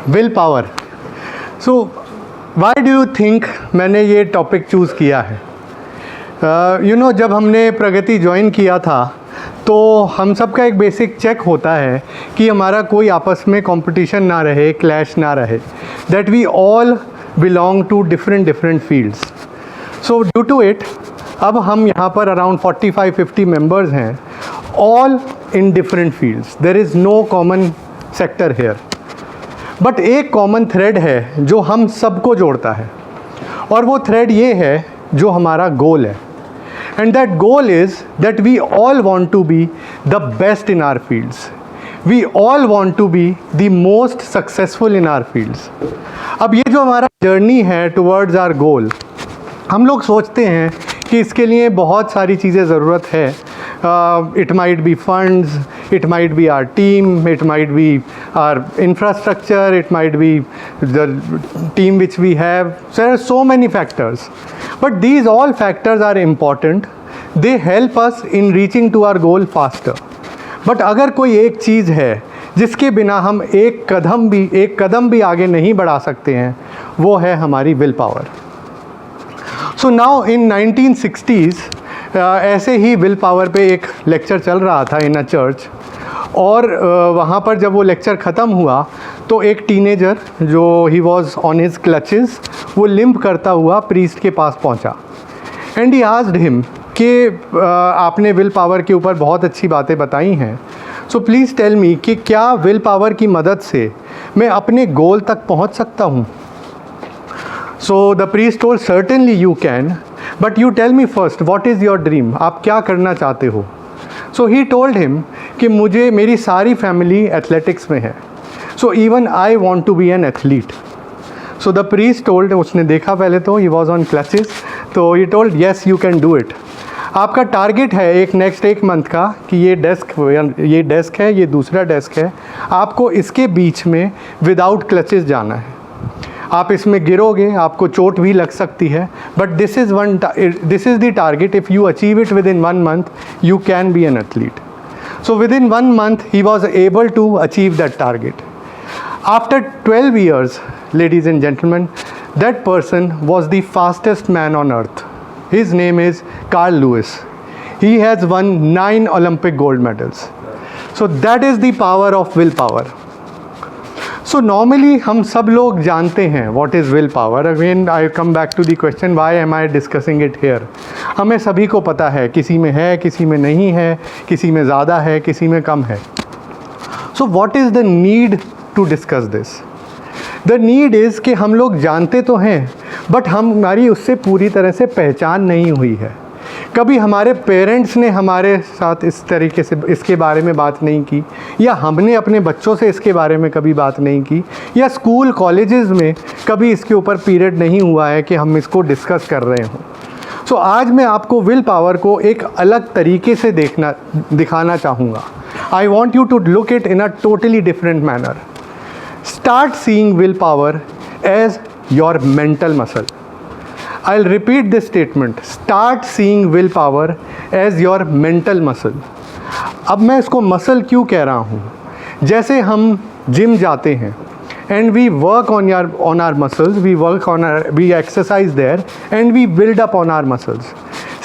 Will power. So why do you think मैंने ये topic choose किया है? जब हमने प्रगति ज्वाइन किया था तो हम सबका एक बेसिक चेक होता है कि हमारा कोई आपस में कंपटीशन ना रहे, क्लैश ना रहे, that we all belong to different fields. So due to it अब हम यहाँ पर अराउंड 45-50 मेंबर्स हैं, all in different fields. There is no common sector here, but एक कॉमन थ्रेड है जो हम सबको जोड़ता है, और वो थ्रेड ये है जो हमारा गोल है. And that goal is that we all want to be the best in our fields. We all want to be the most successful in our fields. अब ये जो हमारा जर्नी है towards our goal, हम लोग सोचते हैं कि इसके लिए बहुत सारी चीज़ें ज़रूरत है. It might be funds, it might be our team, it might be our infrastructure, it might be the team which we have. So there are so many factors. But these all factors are important. They help us in reaching to our goal faster. But अगर कोई एक चीज़ है जिसके बिना हम एक कदम भी आगे नहीं बढ़ा सकते हैं, वो है हमारी will power. So now in 1960s ऐसे ही विल पावर पे एक लेक्चर चल रहा था इन अ चर्च, और वहाँ पर जब वो लेक्चर ख़त्म हुआ तो एक टीनेजर जो ही वॉज ऑन हिज क्लचेस, वो लिम्प करता हुआ प्रीस्ट के पास पहुँचा. एंड ही आस्क्ड हिम कि आपने विल पावर के ऊपर बहुत अच्छी बातें बताई हैं, सो प्लीज़ टेल मी कि क्या विल पावर की मदद से मैं अपने गोल तक पहुँच सकता हूँ. So the priest told certainly you can, but you tell me first what is your dream, आप क्या करना चाहते हो. सो ही टोल्ड हिम कि मेरी सारी फैमिली एथलेटिक्स में है, so even I want to be an athlete. So the priest told, उसने देखा पहले तो ही वॉज ऑन क्लचेस, तो he told yes you can do it. आपका टारगेट है एक मंथ का कि ये डेस्क है, ये दूसरा डेस्क है, आपको इसके बीच में विदाउट क्लचेस जाना है. आप इसमें गिरोगे, आपको चोट भी लग सकती है, but this is the target. If you achieve it within 1 month you can be an athlete. So within 1 month he was able to achieve that target. After 12 years, ladies and gentlemen, that person was the fastest man on earth. His name is Carl Lewis. He has won 9 Olympic gold medals. So that is the power of willpower. So normally हम सब लोग जानते हैं what is willpower. Again I come back to the question, why am I discussing it here? हमें सभी को पता है, किसी में है, किसी में नहीं है, किसी में ज़्यादा है, किसी में कम है. So what is the need to discuss this? The need is कि हम लोग जानते तो हैं, बट हमारी उससे पूरी तरह से पहचान नहीं हुई है. कभी हमारे पेरेंट्स ने हमारे साथ इस तरीके से इसके बारे में बात नहीं की, या हमने अपने बच्चों से इसके बारे में कभी बात नहीं की, या स्कूल कॉलेजेस में कभी इसके ऊपर पीरियड नहीं हुआ है कि हम इसको डिस्कस कर रहे हों. सो आज मैं आपको विल पावर को एक अलग तरीके से दिखाना चाहूँगा. I want you to look it in a totally different manner. Start seeing willpower as your mental muscle. I'll repeat this statement. Start seeing willpower as your mental muscle. अब मैं इसको मसल क्यों कह रहा हूँ? जैसे हम जिम जाते हैं and we work on our muscles, we exercise there and we build up on our muscles.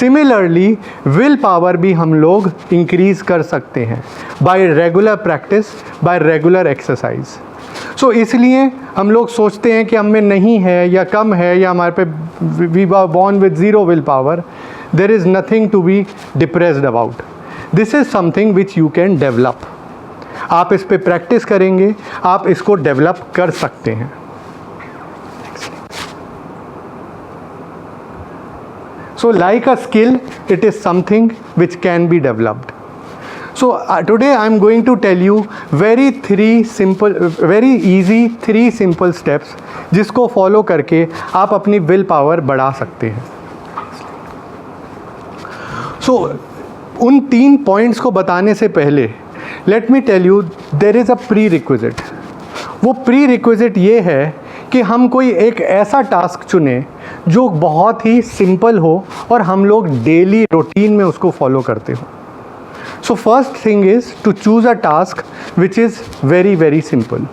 Similarly, will power भी हम लोग increase कर सकते हैं by regular practice, by regular exercise. सो इसलिए हम लोग सोचते हैं कि हम में नहीं है या कम है, या हमारे पे we are born with zero will power. There is nothing to be depressed about. This is something which you can develop. आप इस पे प्रैक्टिस करेंगे, आप इसको डेवलप कर सकते हैं. So like a skill, it is something which can be developed. So today I am going to tell you very easy 3 simple steps जिसको फॉलो करके आप अपनी विल पावर बढ़ा सकते हैं. So उन 3 पॉइंट्स को बताने से पहले let me tell you there is a prerequisite. वो प्री रिक्विजिट ये है कि हम कोई एक ऐसा टास्क चुनें जो बहुत ही सिंपल हो और हम लोग डेली रूटीन में उसको फॉलो करते हो. So first thing is to choose a task which is very simple.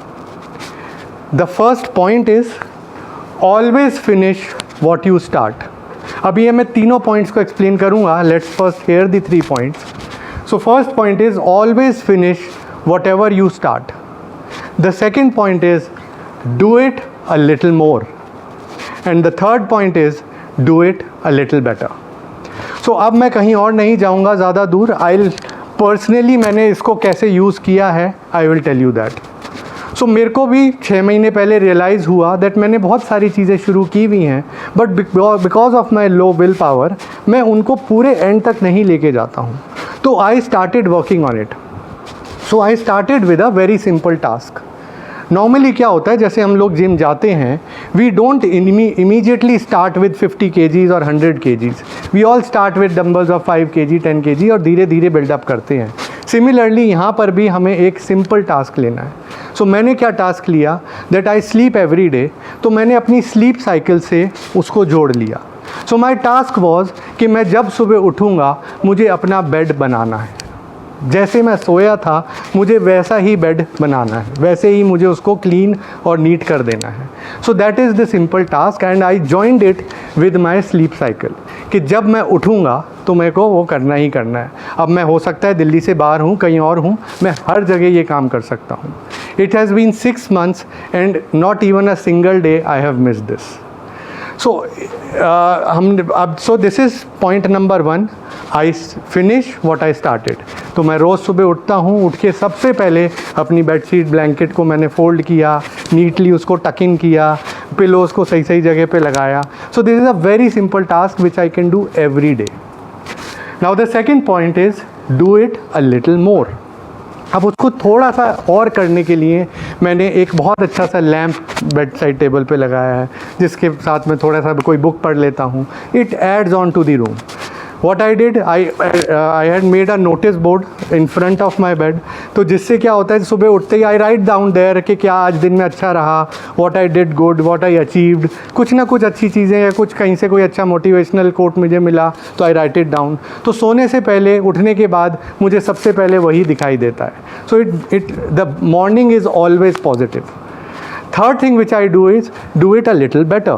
The first point is always finish what you start. अभी ये मैं तीनों पॉइंट्स को एक्सप्लेन करूँगा। Let's first hear the 3 points. So first point is always finish whatever you start. The second point is do it a little more, and the third point is do it a little better. So अब मैं कहीं और नहीं जाऊँगा ज़्यादा दूर। I personally मैंने इसको कैसे यूज़ किया है, I will tell you that. So मेरे को भी 6 महीने पहले रियलाइज़ हुआ दैट मैंने बहुत सारी चीज़ें शुरू की हुई हैं, but because of my low will power मैं उनको पूरे एंड तक नहीं लेके जाता हूँ। तो I started working on it. So I started with a very simple task. Normally क्या होता है, जैसे हम लोग जिम जाते हैं, we don't immediately start with 50 kgs और 100 kgs। We all start with dumbbells of 5 kg 10 kg और धीरे धीरे बिल्डअप करते हैं। सिमिलरली यहाँ पर भी हमें एक सिंपल टास्क लेना है। सो मैंने क्या टास्क लिया, that I sleep every day. तो मैंने अपनी स्लीप साइकिल से उसको जोड़ लिया। सो माई टास्क वॉज कि मैं जब सुबह उठूँगा मुझे अपना बेड बनाना है। जैसे मैं सोया था मुझे वैसा ही बेड बनाना है, वैसे ही मुझे उसको क्लीन और नीट कर देना है। सो that is the simple task and I joined it with my sleep cycle कि जब मैं उठूँगा तो मेरे को वो करना ही करना है। अब मैं हो सकता है दिल्ली से बाहर हूँ, कहीं और हूँ, मैं हर जगह ये काम कर सकता हूँ। It has been 6 months and not even a single day I have missed this. So this is point number 1, I finish what I started. तो मैं रोज़ सुबह उठता हूँ, उठ के सबसे पहले अपनी बेडशीट ब्लैंकेट को मैंने फ़ोल्ड किया, नीटली उसको टक इन किया, पिलोज को सही सही जगह पे लगाया। सो this is a very simple task which I can do every day. Now the second point is do it a little मोर। अब उसको थोड़ा सा और करने के लिए मैंने एक बहुत अच्छा सा लैम्प बेड साइड टेबल पे लगाया है, जिसके साथ मैं थोड़ा सा कोई बुक पढ़ लेता हूँ। It adds on to the room. What I did, I had made a notice board in front of my bed। तो जिससे क्या होता है, सुबह उठते ही I write down there कि क्या आज दिन में अच्छा रहा, what I did good, what I achieved। कुछ ना कुछ अच्छी चीज़ें या कुछ कहीं से कोई अच्छा मोटिवेशनल कोट मुझे मिला तो I write it down। तो सोने से पहले, उठने के बाद मुझे सबसे पहले वही दिखाई देता है। So the morning is always positive। Third thing which I do is do it a little better।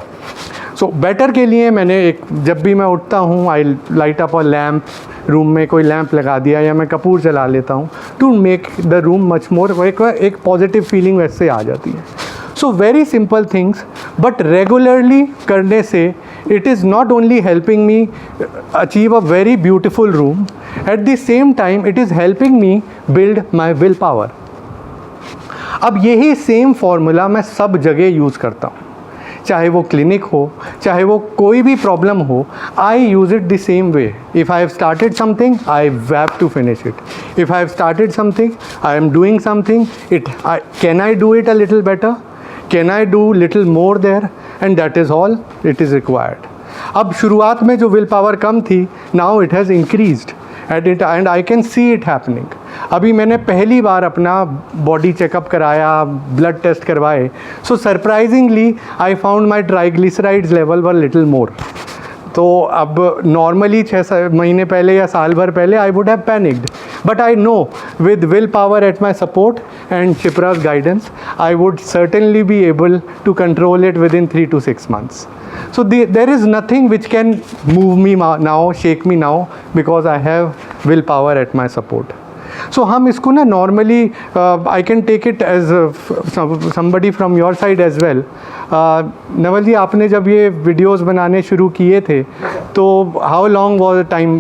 So better के लिए मैंने जब भी मैं उठता हूँ I light up a lamp, room में कोई लैम्प लगा दिया या मैं कपूर जला लेता हूँ to make the room much more, एक पॉजिटिव फीलिंग वैसे आ जाती है। So very simple things, but regularly करने से it is not only helping me achieve a very beautiful room, at the same time it is helping me build my will power. अब यही same formula मैं सब जगह use करता हूँ, चाहे वो क्लिनिक हो, चाहे वो कोई भी प्रॉब्लम हो, I use it the same way. If I have started something I have to finish it. If I have started something, I am doing something, can I do it a little better, can I do little more there, and that is all it is required. अब शुरुआत में जो will power कम थी, now it has increased and I can see it happening. अभी मैंने पहली बार अपना बॉडी चेकअप कराया, ब्लड टेस्ट करवाए। So surprisingly I found my triglycerides level were little more. तो अब नॉर्मली 6 महीने पहले या साल भर पहले I would have panicked, but I know with will power at my support and Shipra's guidance I would certainly be able to control it within 3 to 6 months. So there is nothing which can move me now, shake me now, because I have willpower at my support. So हम इसको ना normally I can take it as somebody from your side as well। Naval जी, आपने जब ये videos बनाने शुरू किए थे तो how long was the time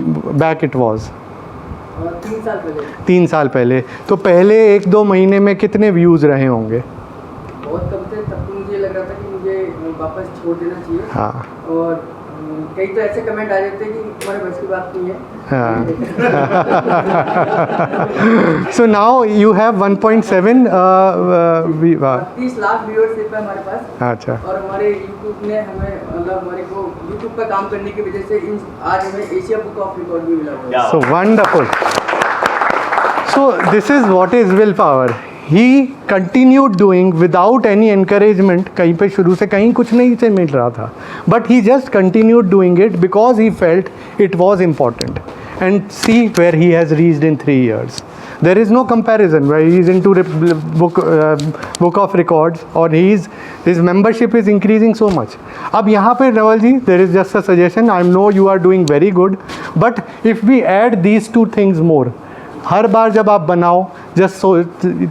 back it was? 3 साल पहले। 3 साल पहले। तो पहले 1-2 महीने में कितने व्यूज़ रहे होंगे? बहुत कम थे। तब तो मुझे लग रहा था कि मुझे वापस छोड़ देना चाहिए। हाँ। और कई तो ऐसे कमेंट आ जाते हैं कि तुम्हारे बस की बात नहीं है। हाँ। So now you have 1.7 30 lakh viewership है हमारे पास। अच्छा। और हमारे यूट्यूब ने हमें मतलब हमारे को यूट्यूब पर काम करने की वजह से आज हमें एशिया बुक ऑफ रिकॉर्ड भी मिला हुआ है। So wonderful। So this is what is willpower। He continued doing without any encouragement। कहीं पे शुरू से कहीं कुछ नहीं से मिल रहा था, but he just continued doing it because he felt it was important। and see where he has reached in 3 years. There is no comparison where he is into book of records or his membership is increasing so much. अब यहाँ पे नवल जी, there is just a suggestion. I know you are doing very good, but if we add these 2 things more, हर बार जब आप बनाओ, just so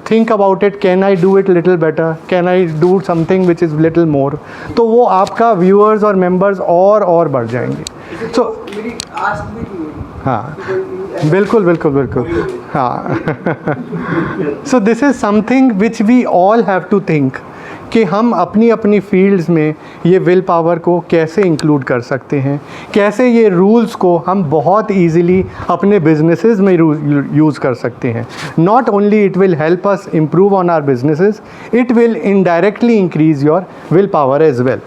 think about it, can I do it little better, can I do something which is little more, तो वो आपका viewers और members और बढ़ जाएंगे. So मेरी आस्क भी थी मेरी। हाँ, बिल्कुल बिल्कुल बिल्कुल, हाँ. So this is something which we all have to think कि हम अपनी अपनी फील्ड्स में ये विल पावर को कैसे इंक्लूड कर सकते हैं, कैसे ये रूल्स को हम बहुत इजीली अपने बिजनेसेस में यूज़ कर सकते हैं. Not only it will help us improve on our businesses, it will indirectly increase your will power as well.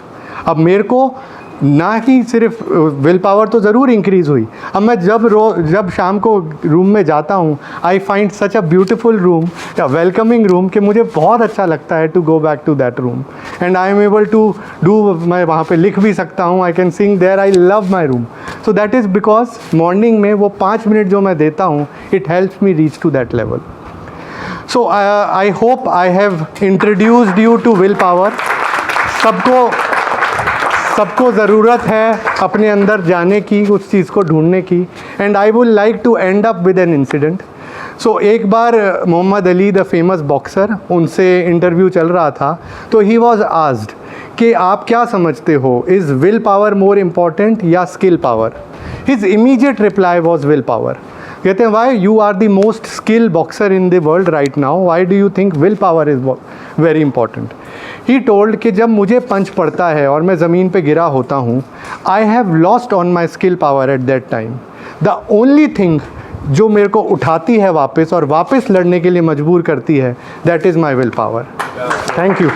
अब मेरे को ना ही सिर्फ विल पावर तो ज़रूर इंक्रीज़ हुई, अब मैं जब शाम को रूम में जाता हूँ, I find such a beautiful room, या वेलकमिंग रूम, कि मुझे बहुत अच्छा लगता है to go back to that room and I am able to do, मैं वहाँ पे लिख भी सकता हूँ, I can sing there, I love my room. So that is because morning में वो 5 मिनट जो मैं देता हूँ, it helps me reach to that level. So I hope I have introduced you to will power. सबको ज़रूरत है अपने अंदर जाने की, उस चीज़ को ढूंढने की. And I would like to end up with an incident. So एक बार Muhammad Ali the famous boxer, उनसे इंटरव्यू चल रहा था, तो ही वॉज आस्क्ड कि आप क्या समझते हो, is will power more important या skill power? His immediate reply was will power. कहते हैं, why you are the most skill boxer in the world right now, why do you think will power is very important? He told कि जब मुझे पंच पड़ता है और मैं ज़मीन पे गिरा होता हूँ, I have lost on my skill power at that time. The only thing जो मेरे को उठाती है वापस और वापस लड़ने के लिए मजबूर करती है, that is my will power. Thank you.